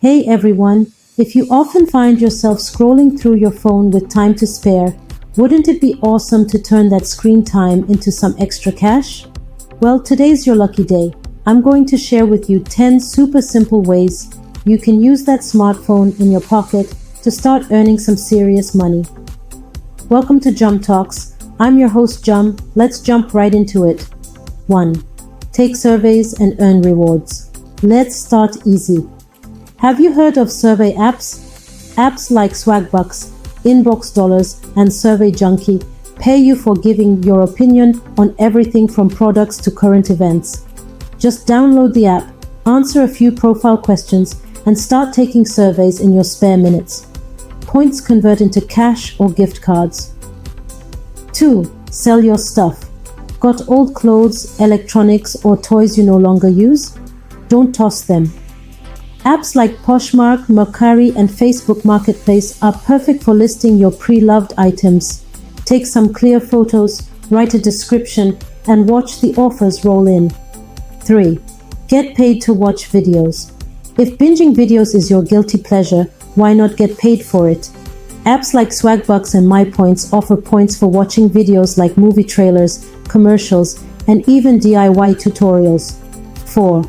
Hey everyone, if you often find yourself scrolling through your phone with time to spare, wouldn't it be awesome to turn that screen time into some extra cash? Well, today's your lucky day. I'm going to share with you 10 super simple ways you can use that smartphone in your pocket to start earning some serious money. Welcome to Jum Talks. I'm your host Jum. Let's jump right into it. 1. Take surveys and earn rewards. Let's start easy. Have you heard of survey apps? Apps like Swagbucks, Inbox Dollars, and Survey Junkie pay you for giving your opinion on everything from products to current events. Just download the app, answer a few profile questions, and start taking surveys in your spare minutes. Points convert into cash or gift cards. 2. Sell your stuff. Got old clothes, electronics, or toys you no longer use? Don't toss them. Apps like Poshmark, Mercari, and Facebook Marketplace are perfect for listing your pre-loved items. Take some clear photos, write a description, and watch the offers roll in. 3. Get paid to watch videos. If binging videos is your guilty pleasure, why not get paid for it? Apps like Swagbucks and MyPoints offer points for watching videos like movie trailers, commercials, and even DIY tutorials. 4.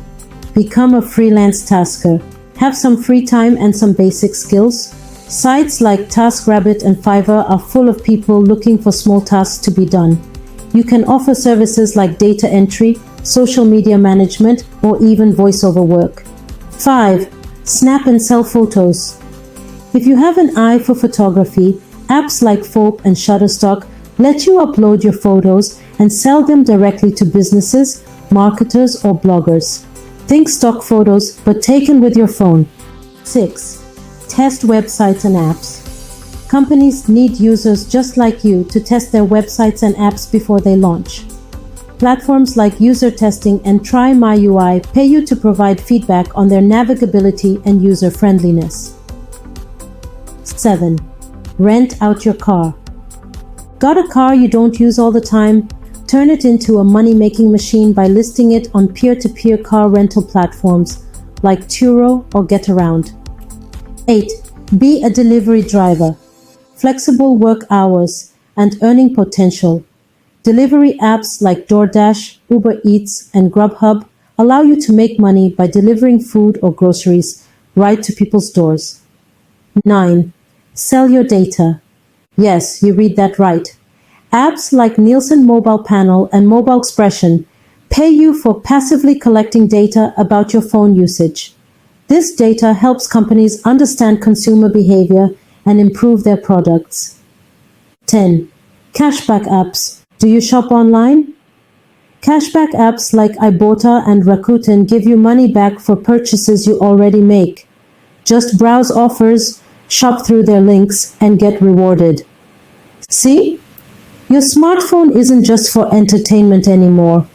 Become a freelance tasker. Have some free time and some basic skills. Sites like TaskRabbit and Fiverr are full of people looking for small tasks to be done. You can offer services like data entry, social media management, or even voiceover work. 5. Snap and sell photos. If you have an eye for photography, apps like Fope and Shutterstock let you upload your photos and sell them directly to businesses, marketers, or bloggers. Think stock photos, but taken with your phone. 6. Test websites and apps. Companies need users just like you to test their websites and apps before they launch. Platforms like User Testing and Try My UI pay you to provide feedback on their navigability and user friendliness. 7. Rent out your car. Got a car you don't use all the time? Turn it into a money-making machine by listing it on peer-to-peer car rental platforms like Turo or GetAround. 8. Be a delivery driver. Flexible work hours and earning potential. Delivery apps like DoorDash, Uber Eats, and Grubhub allow you to make money by delivering food or groceries right to people's doors. 9. Sell your data. Yes, you read that right. Apps like Nielsen Mobile Panel and Mobile Expression pay you for passively collecting data about your phone usage. This data helps companies understand consumer behavior and improve their products. 10. Cashback apps. Do you shop online? Cashback apps like Ibotta and Rakuten give you money back for purchases you already make. Just browse offers, shop through their links, and get rewarded. See? Your smartphone isn't just for entertainment anymore.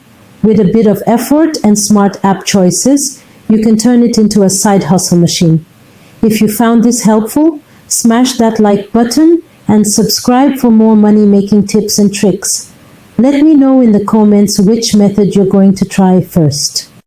With a bit of effort and smart app choices, you can turn it into a side hustle machine. If you found this helpful, smash that like button and subscribe for more money-making tips and tricks. Let me know in the comments which method you're going to try first.